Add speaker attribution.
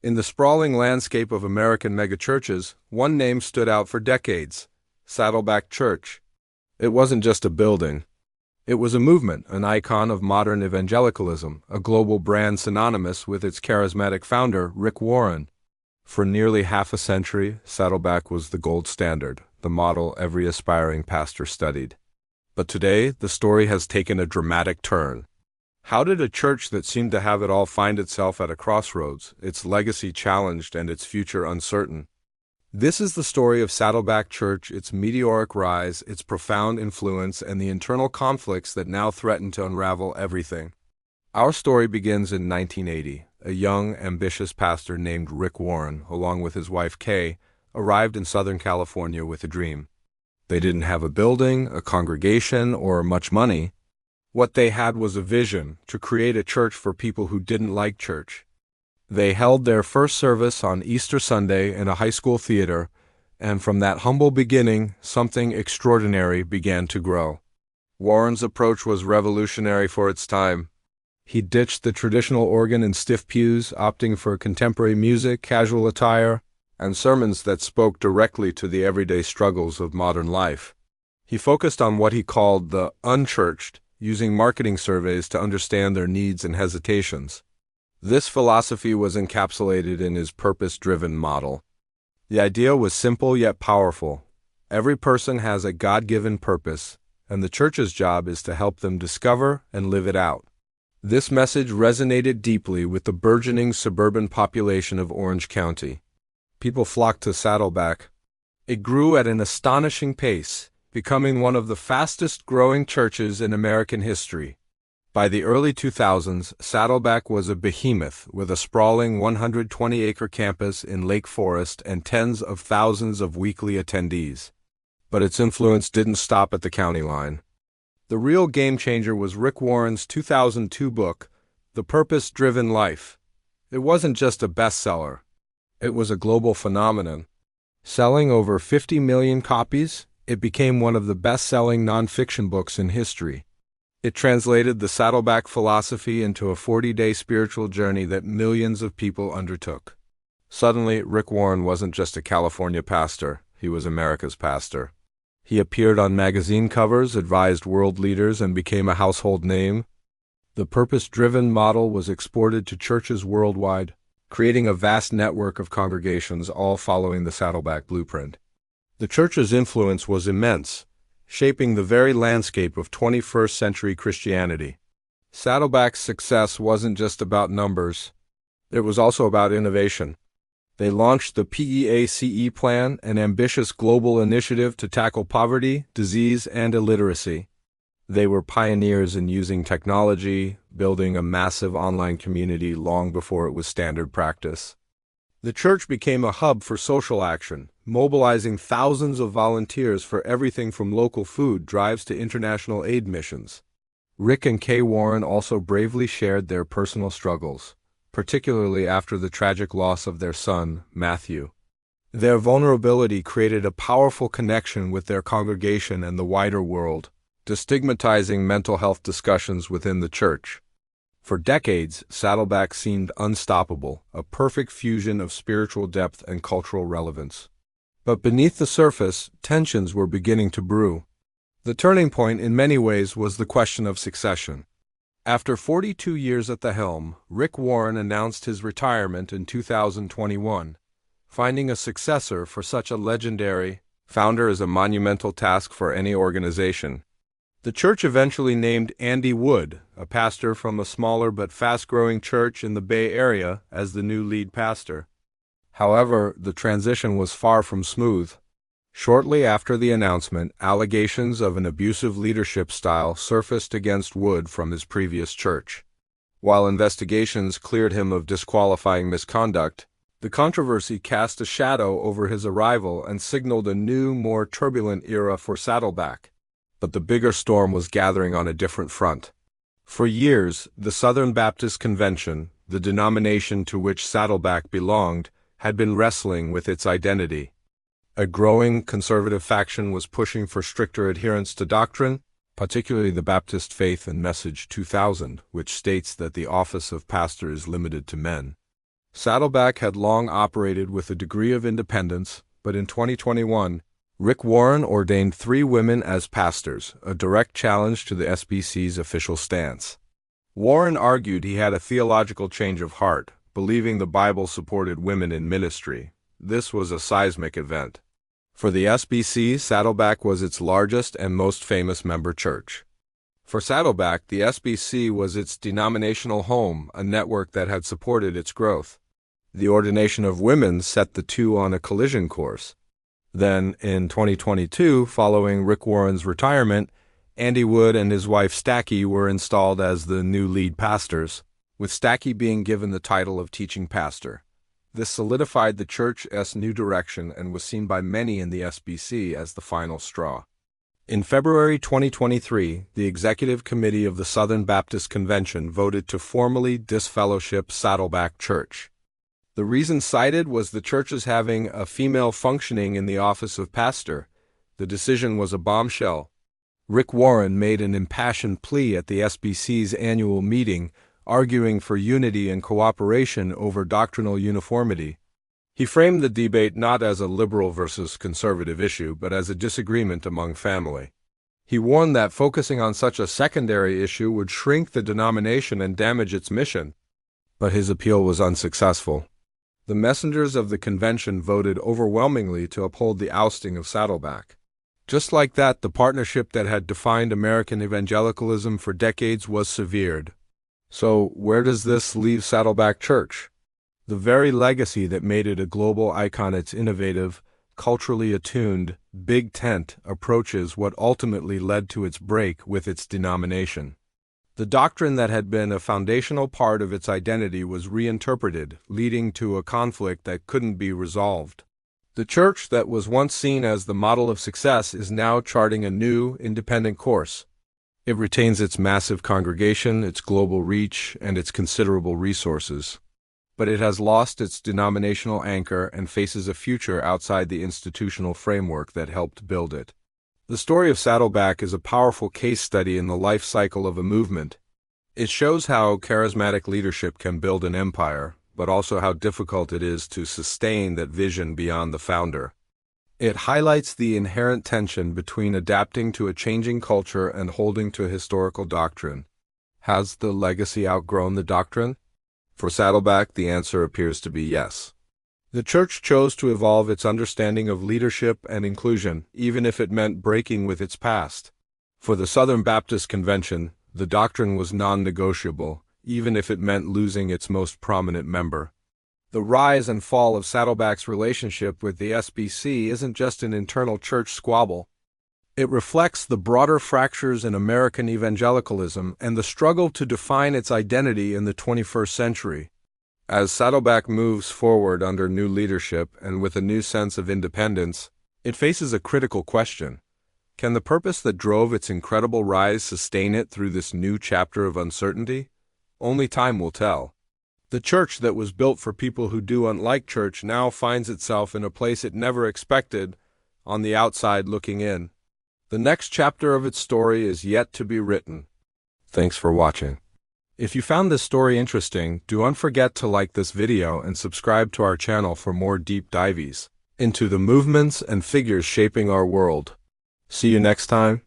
Speaker 1: In the sprawling landscape of American megachurches, one name stood out for decades: Saddleback Church. It wasn't just a building. It was a movement, an icon of modern evangelicalism, a global brand synonymous with its charismatic founder, Rick Warren. For nearly half a century, Saddleback was the gold standard, the model every aspiring pastor studied. But today, the story has taken a dramatic turn. How did a church that seemed to have it all find itself at a crossroads, its legacy challenged and its future uncertain? This is the story of Saddleback Church, its meteoric rise, its profound influence, and the internal conflicts that now threaten to unravel everything. Our story begins in 1980. A young, ambitious pastor named Rick Warren, along with his wife Kay, arrived in Southern California with a dream. They didn't have a building, a congregation, or much money. What they had was a vision to create a church for people who didn't like church. They held their first service on Easter Sunday in a high school theater, and from that humble beginning, something extraordinary began to grow. Warren's approach was revolutionary for its time. He ditched the traditional organ and stiff pews, opting for contemporary music, casual attire, and sermons that spoke directly to the everyday struggles of modern life. He focused on what he called the unchurched, using marketing surveys to understand their needs and hesitations. This philosophy was encapsulated in his purpose-driven model. The idea was simple yet powerful. Every person has a God-given purpose, and the church's job is to help them discover and live it out. This message resonated deeply with the burgeoning suburban population of Orange County. People flocked to Saddleback. It grew at an astonishing pace, becoming one of the fastest-growing churches in American history. By the early 2000s, Saddleback was a behemoth with a sprawling 120-acre campus in Lake Forest and tens of thousands of weekly attendees. But its influence didn't stop at the county line. The real game-changer was Rick Warren's 2002 book, The Purpose-Driven Life. It wasn't just a bestseller. It was a global phenomenon. Selling over 50 million copies, it became one of the best-selling nonfiction books in history. It translated the Saddleback philosophy into a 40-day spiritual journey that millions of people undertook. Suddenly, Rick Warren wasn't just a California pastor, he was America's pastor. He appeared on magazine covers, advised world leaders, and became a household name. The purpose-driven model was exported to churches worldwide, creating a vast network of congregations all following the Saddleback blueprint. The church's influence was immense, shaping the very landscape of 21st century Christianity. Saddleback's success wasn't just about numbers. It was also about innovation. They launched the PEACE plan, an ambitious global initiative to tackle poverty, disease, and illiteracy. They were pioneers in using technology, building a massive online community long before it was standard practice. The church became a hub for social action, mobilizing thousands of volunteers for everything from local food drives to international aid missions. Rick and Kay Warren also bravely shared their personal struggles, particularly after the tragic loss of their son, Matthew. Their vulnerability created a powerful connection with their congregation and the wider world, destigmatizing mental health discussions within the church. For decades, Saddleback seemed unstoppable, a perfect fusion of spiritual depth and cultural relevance. But beneath the surface, tensions were beginning to brew. The turning point in many ways was the question of succession. After 42 years at the helm, Rick Warren announced his retirement in 2021. Finding a successor for such a legendary founder is a monumental task for any organization. The church eventually named Andy Wood, a pastor from a smaller but fast-growing church in the Bay Area, as the new lead pastor. However, the transition was far from smooth. Shortly after the announcement, allegations of an abusive leadership style surfaced against Wood from his previous church. While investigations cleared him of disqualifying misconduct, the controversy cast a shadow over his arrival and signaled a new, more turbulent era for Saddleback. But the bigger storm was gathering on a different front. For years, the Southern Baptist Convention, the denomination to which Saddleback belonged, had been wrestling with its identity. A growing conservative faction was pushing for stricter adherence to doctrine, particularly the Baptist Faith and Message 2000, which states that the office of pastor is limited to men. Saddleback had long operated with a degree of independence, but in 2021, Rick Warren ordained 3 women as pastors, a direct challenge to the SBC's official stance. Warren argued he had a theological change of heart, believing the Bible supported women in ministry. This was a seismic event. For the SBC, Saddleback was its largest and most famous member church. For Saddleback, the SBC was its denominational home, a network that had supported its growth. The ordination of women set the two on a collision course. Then, in 2022, following Rick Warren's retirement, Andy Wood and his wife Stacky were installed as the new lead pastors, with Stacky being given the title of teaching pastor. This solidified the church's new direction and was seen by many in the SBC as the final straw. In February 2023, the Executive Committee of the Southern Baptist Convention voted to formally disfellowship Saddleback Church. The reason cited was the church's having a female functioning in the office of pastor. The decision was a bombshell. Rick Warren made an impassioned plea at the SBC's annual meeting, arguing for unity and cooperation over doctrinal uniformity. He framed the debate not as a liberal versus conservative issue, but as a disagreement among family. He warned that focusing on such a secondary issue would shrink the denomination and damage its mission. But his appeal was unsuccessful. The messengers of the convention voted overwhelmingly to uphold the ousting of Saddleback. Just like that, the partnership that had defined American evangelicalism for decades was severed. So, where does this leave Saddleback Church? The very legacy that made it a global icon, its innovative, culturally attuned, big tent approaches what ultimately led to its break with its denomination. The doctrine that had been a foundational part of its identity was reinterpreted, leading to a conflict that couldn't be resolved. The church that was once seen as the model of success is now charting a new, independent course. It retains its massive congregation, its global reach, and its considerable resources. But it has lost its denominational anchor and faces a future outside the institutional framework that helped build it. The story of Saddleback is a powerful case study in the life cycle of a movement. It shows how charismatic leadership can build an empire, but also how difficult it is to sustain that vision beyond the founder. It highlights the inherent tension between adapting to a changing culture and holding to historical doctrine. Has the legacy outgrown the doctrine? For Saddleback, the answer appears to be yes. The church chose to evolve its understanding of leadership and inclusion, even if it meant breaking with its past. For the Southern Baptist Convention, the doctrine was non-negotiable, even if it meant losing its most prominent member. The rise and fall of Saddleback's relationship with the SBC isn't just an internal church squabble. It reflects the broader fractures in American evangelicalism and the struggle to define its identity in the 21st century. As Saddleback moves forward under new leadership and with a new sense of independence, it faces a critical question. Can the purpose that drove its incredible rise sustain it through this new chapter of uncertainty? Only time will tell. The church that was built for people who do unlike church now finds itself in a place it never expected, on the outside looking in. The next chapter of its story is yet to be written. Thanks for watching. If you found this story interesting, don't forget to like this video and subscribe to our channel for more deep dives into the movements and figures shaping our world. See you next time.